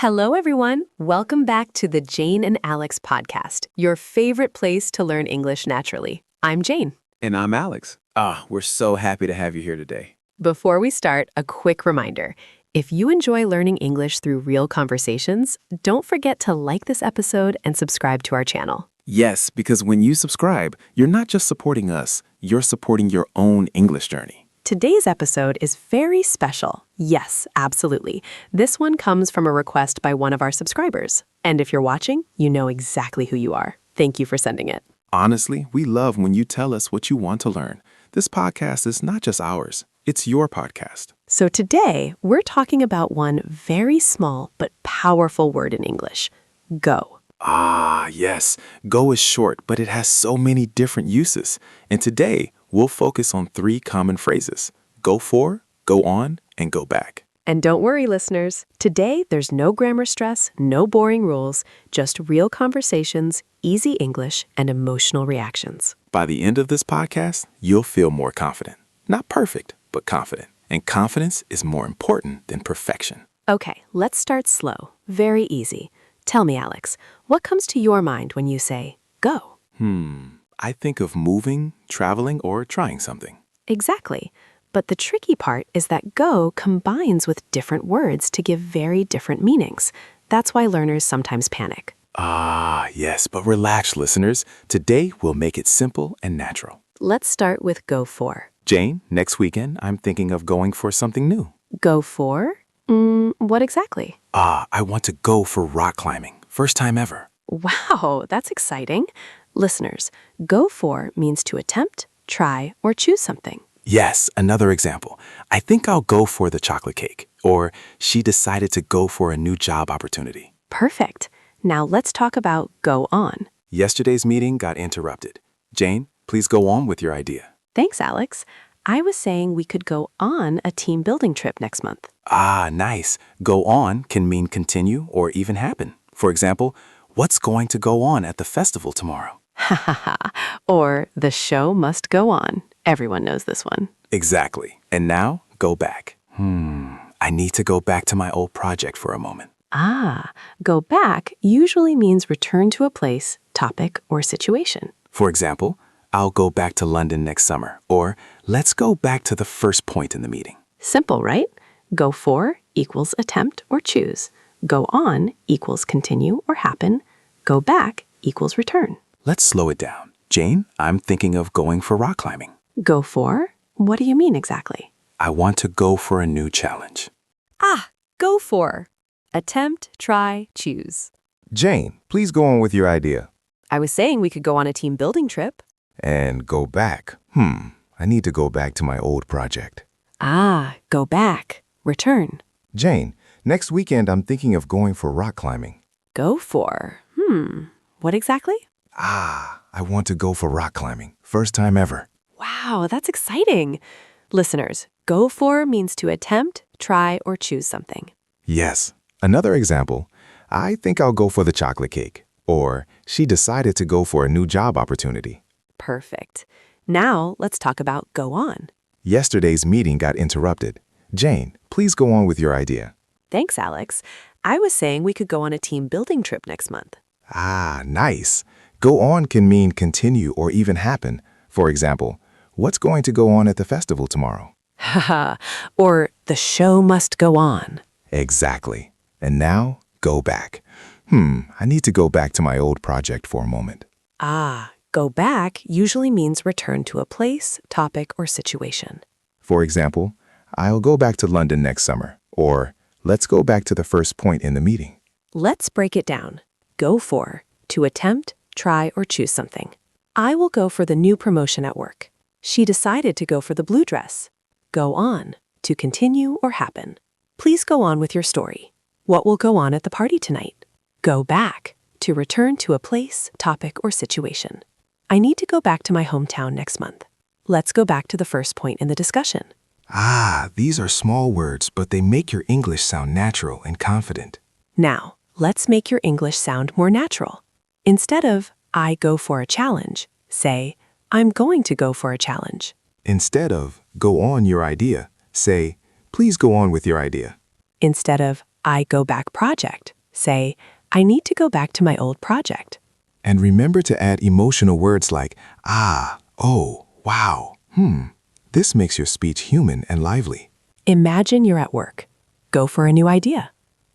Hello, everyone. Welcome back to the Jane and Alex podcast, your favorite place to learn English naturally. I'm Jane. And I'm Alex. We're so happy to have you here today. Before we start, a quick reminder. If you enjoy learning English through real conversations, don't forget to like this episode and subscribe to our channel. Yes, because when you subscribe, you're not just supporting us, you're supporting your own English journey. Today's episode is very special. Yes, absolutely. This one comes from a request by one of our subscribers. And if you're watching, you know exactly who you are. Thank you for sending it. Honestly, we love when you tell us what you want to learn. This podcast is not just ours, it's your podcast. So today, we're talking about one very small but powerful word in English, go. Yes. Go is short, but it has so many different uses. And today, we'll focus on 3 common phrases: go for, go on, and go back. And don't worry, listeners. Today, there's no grammar stress, no boring rules, just real conversations, easy English, and emotional reactions. By the end of this podcast, you'll feel more confident. Not perfect, but confident. And confidence is more important than perfection. Okay, let's start slow. Very easy. Tell me, Alex, what comes to your mind when you say go? I think of moving, traveling, or trying something. Exactly. But the tricky part is that go combines with different words to give very different meanings. That's why learners sometimes panic. Yes, but relax, listeners. Today, we'll make it simple and natural. Let's start with go for. Jane, next weekend, I'm thinking of going for something new. Go for? What exactly? I want to go for rock climbing. First time ever. Wow, that's exciting. Listeners, go for means to attempt, try, or choose something. Yes, another example. I think I'll go for the chocolate cake. Or she decided to go for a new job opportunity. Perfect. Now let's talk about go on. Yesterday's meeting got interrupted. Jane, please go on with your idea. Thanks, Alex. I was saying we could go on a team building trip next month. Nice. Go on can mean continue or even happen. For example, what's going to go on at the festival tomorrow? Ha ha ha. Or the show must go on. Everyone knows this one. Exactly. And now, go back. I need to go back to my old project for a moment. Go back usually means return to a place, topic, or situation. For example, I'll go back to London next summer. Or let's go back to the first point in the meeting. Simple, right? Go for equals attempt or choose. Go on equals continue or happen. Go back equals return. Let's slow it down. Jane, I'm thinking of going for rock climbing. Go for? What do you mean exactly? I want to go for a new challenge. Go for. Attempt, try, choose. Jane, please go on with your idea. I was saying we could go on a team building trip. And go back. I need to go back to my old project. Go back. Return. Jane, next weekend I'm thinking of going for rock climbing. Go for. What exactly? I want to go for rock climbing. First time ever. Wow, that's exciting. Listeners, go for means to attempt, try, or choose something. Yes. Another example, I think I'll go for the chocolate cake. Or she decided to go for a new job opportunity. Perfect. Now let's talk about go on. Yesterday's meeting got interrupted. Jane, please go on with your idea. Thanks, Alex. I was saying we could go on a team building trip next month. Nice. Go on can mean continue or even happen. For example, what's going to go on at the festival tomorrow? Or the show must go on. Exactly. And now, go back. I need to go back to my old project for a moment. Go back usually means return to a place, topic, or situation. For example, I'll go back to London next summer. Or let's go back to the first point in the meeting. Let's break it down. Go for, to attempt, try, or choose something. I will go for the new promotion at work. She decided to go for the blue dress. Go on, to continue or happen. Please go on with your story. What will go on at the party tonight? Go back, to return to a place, topic, or situation. I need to go back to my hometown next month. Let's go back to the first point in the discussion. These are small words, but they make your English sound natural and confident. Now, let's make your English sound more natural. Instead of, I go for a challenge, say, I'm going to go for a challenge. Instead of, go on your idea, say, please go on with your idea. Instead of, I go back project, Say, I need to go back to my old project. And remember to add emotional words like, ah, oh, wow, This makes your speech human and lively. Imagine you're at work. Go for a new idea.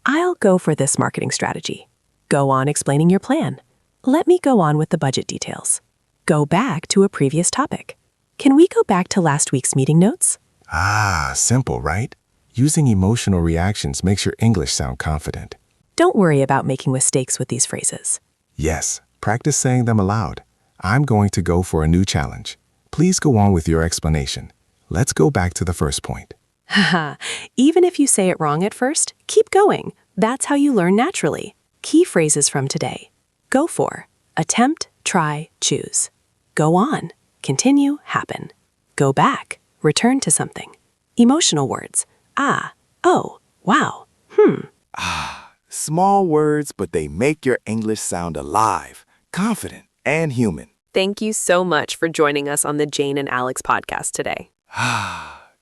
I'll go for this marketing strategy. Go on explaining your plan. Let me go on with the budget details. Go back to a previous topic. Can we go back to last week's meeting notes? Ah, simple, right? Using emotional reactions makes your English sound confident. Don't worry about making mistakes with these phrases. Yes, practice saying them aloud. I'm going to go for a new challenge. Please go on with your explanation. Let's go back to the first point. Haha, even if you say it wrong at first, keep going. That's how you learn naturally. Key phrases from today. Go for, attempt, try, choose. Go on, continue, happen. Go back, return to something. Emotional words. Ah, oh, wow, Small words, but they make your English sound alive, confident, and human. Thank you so much for joining us on the Jane and Alex podcast today.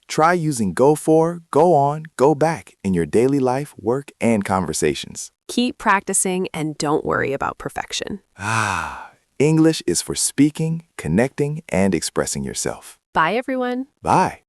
Try using go for, go on, go back in your daily life, work, and conversations. Keep practicing and don't worry about perfection. English is for speaking, connecting, and expressing yourself. Bye, everyone. Bye.